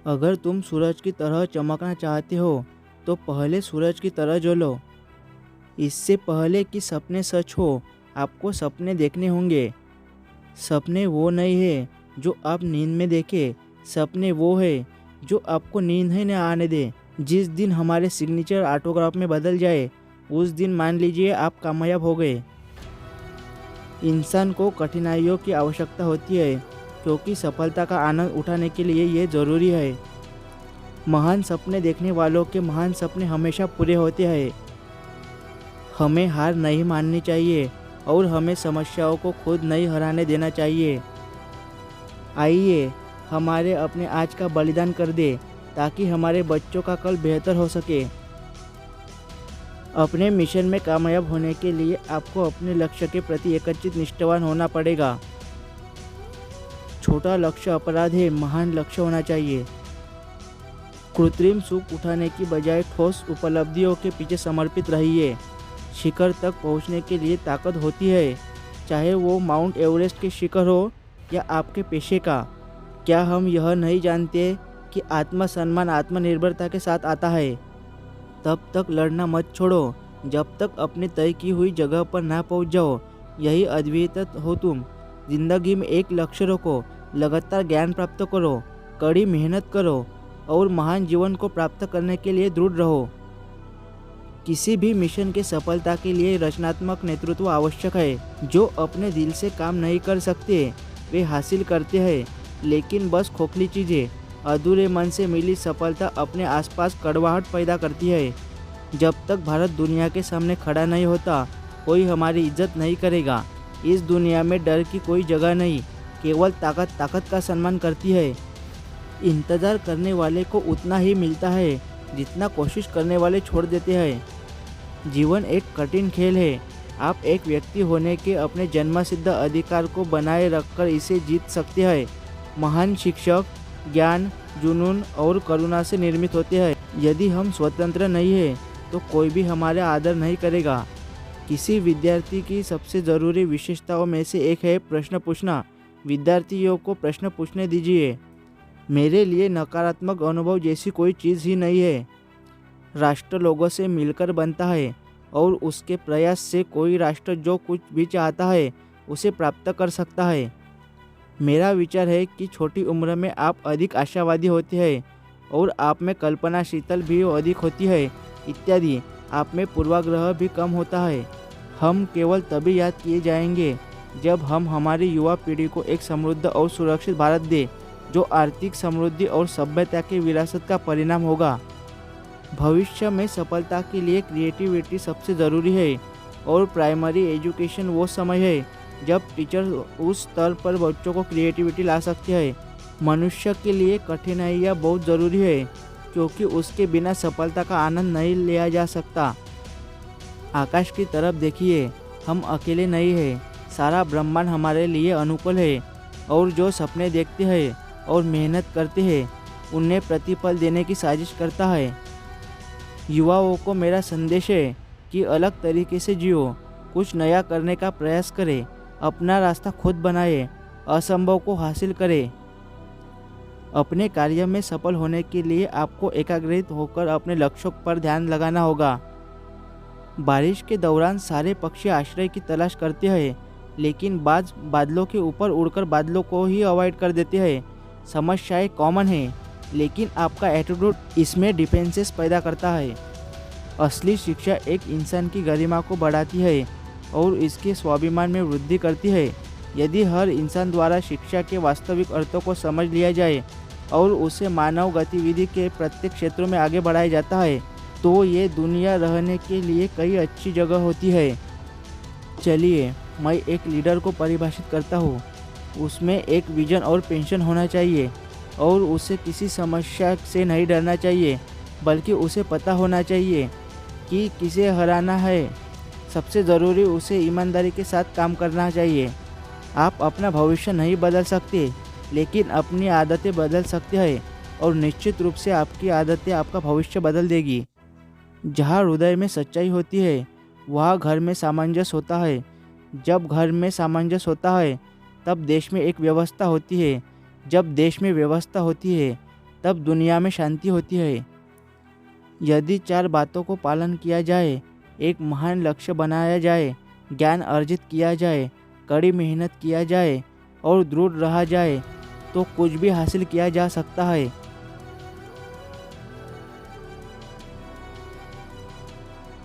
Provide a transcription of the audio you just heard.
अगर तुम सूरज की तरह चमकना चाहते हो तो पहले सूरज की तरह जलो। इससे पहले कि सपने सच हो, आपको सपने देखने होंगे। सपने वो नहीं है जो आप नींद में देखे, सपने वो है जो आपको नींद ही न आने दे। जिस दिन हमारे सिग्नेचर ऑटोग्राफ में बदल जाए, उस दिन मान लीजिए आप कामयाब हो गए। इंसान को कठिनाइयों की आवश्यकता होती है, क्योंकि सफलता का आनंद उठाने के लिए ये ज़रूरी है। महान सपने देखने वालों के महान सपने हमेशा पूरे होते हैं। हमें हार नहीं माननी चाहिए और हमें समस्याओं को खुद नहीं हराने देना चाहिए। आइए हमारे अपने आज का बलिदान कर दे, ताकि हमारे बच्चों का कल बेहतर हो सके। अपने मिशन में कामयाब होने के लिए आपको अपने लक्ष्य के प्रति एकचित निष्ठावान होना पड़ेगा। छोटा लक्ष्य अपराध है, महान लक्ष्य होना चाहिए। कृत्रिम सुख उठाने की बजाय ठोस उपलब्धियों के पीछे समर्पित रहिए। शिखर तक पहुंचने के लिए ताकत होती है, चाहे वो माउंट एवरेस्ट के शिखर हो या आपके पेशे का। क्या हम यह नहीं जानते कि आत्मसम्मान आत्मनिर्भरता के साथ आता है? तब तक लड़ना मत छोड़ो जब तक अपनी तय की हुई जगह पर ना पहुंच जाओ। यही अद्वितीय हो तुम। जिंदगी में एक लक्ष्य रखो, लगातार ज्ञान प्राप्त करो, कड़ी मेहनत करो और महान जीवन को प्राप्त करने के लिए दृढ़ रहो। किसी भी मिशन के सफलता के लिए रचनात्मक नेतृत्व आवश्यक है। जो अपने दिल से काम नहीं कर सकते वे हासिल करते हैं, लेकिन बस खोखली चीज़ें। अधूरे मन से मिली सफलता अपने आसपास कड़वाहट पैदा करती है। जब तक भारत दुनिया के सामने खड़ा नहीं होता, कोई हमारी इज्जत नहीं करेगा। इस दुनिया में डर की कोई जगह नहीं, केवल ताकत का सम्मान करती है। इंतज़ार करने वाले को उतना ही मिलता है जितना कोशिश करने वाले छोड़ देते हैं। जीवन एक कठिन खेल है। आप एक व्यक्ति होने के अपने जन्मसिद्ध अधिकार को बनाए रखकर इसे जीत सकते हैं। महान शिक्षक ज्ञान, जुनून और करुणा से निर्मित होते हैं। यदि हम स्वतंत्र नहीं हैं तो कोई भी हमारा आदर नहीं करेगा। किसी विद्यार्थी की सबसे ज़रूरी विशेषताओं में से एक है प्रश्न पूछना। विद्यार्थियों को प्रश्न पूछने दीजिए। मेरे लिए नकारात्मक अनुभव जैसी कोई चीज़ ही नहीं है। राष्ट्र लोगों से मिलकर बनता है और उसके प्रयास से कोई राष्ट्र जो कुछ भी चाहता है उसे प्राप्त कर सकता है। मेरा विचार है कि छोटी उम्र में आप अधिक आशावादी होते हैं और आप में कल्पनाशील भी अधिक होती है इत्यादि। आप में पूर्वाग्रह भी कम होता है। हम केवल तभी याद किए जाएंगे जब हम हमारी युवा पीढ़ी को एक समृद्ध और सुरक्षित भारत दें, जो आर्थिक समृद्धि और सभ्यता की विरासत का परिणाम होगा। भविष्य में सफलता के लिए क्रिएटिविटी सबसे ज़रूरी है और प्राइमरी एजुकेशन वो समय है जब टीचर उस स्तर पर बच्चों को क्रिएटिविटी ला सकते हैं। मनुष्य के लिए कठिनाइयाँ बहुत ज़रूरी है, क्योंकि उसके बिना सफलता का आनंद नहीं लिया जा सकता। आकाश की तरफ देखिए, हम अकेले नहीं हैं। सारा ब्रह्मांड हमारे लिए अनुकूल है और जो सपने देखते हैं और मेहनत करते हैं उन्हें प्रतिफल देने की साजिश करता है। युवाओं को मेरा संदेश है कि अलग तरीके से जियो, कुछ नया करने का प्रयास करें, अपना रास्ता खुद बनाए, असंभव को हासिल करें। अपने कार्य में सफल होने के लिए आपको एकाग्रित होकर अपने लक्ष्यों पर ध्यान लगाना होगा। बारिश के दौरान सारे पक्षी आश्रय की तलाश करते हैं, लेकिन बादलों के ऊपर उड़कर बादलों को ही अवॉइड कर देते हैं। समस्याएं कॉमन है, लेकिन आपका एटीट्यूड इसमें डिफरेंसेस पैदा करता है। असली शिक्षा एक इंसान की गरिमा को बढ़ाती है और इसके स्वाभिमान में वृद्धि करती है। यदि हर इंसान द्वारा शिक्षा के वास्तविक अर्थों को समझ लिया जाए और उसे मानव गतिविधि के प्रत्येक क्षेत्रों में आगे बढ़ाया जाता है, तो ये दुनिया रहने के लिए कई अच्छी जगह होती है। चलिए मैं एक लीडर को परिभाषित करता हूँ। उसमें एक विजन और पेंशन होना चाहिए और उसे किसी समस्या से नहीं डरना चाहिए, बल्कि उसे पता होना चाहिए कि किसे हराना है। सबसे ज़रूरी उसे ईमानदारी के साथ काम करना चाहिए। आप अपना भविष्य नहीं बदल सकते, लेकिन अपनी आदतें बदल सकते हैं और निश्चित रूप से आपकी आदतें आपका भविष्य बदल देगी। जहाँ हृदय में सच्चाई होती है वहाँ घर में सामंजस्य होता है। जब घर में सामंजस्य होता है तब देश में एक व्यवस्था होती है। जब देश में व्यवस्था होती है तब दुनिया में शांति होती है। यदि 4 बातों को पालन किया जाए, एक महान लक्ष्य बनाया जाए, ज्ञान अर्जित किया जाए, कड़ी मेहनत किया जाए और दृढ़ रहा जाए, तो कुछ भी हासिल किया जा सकता है।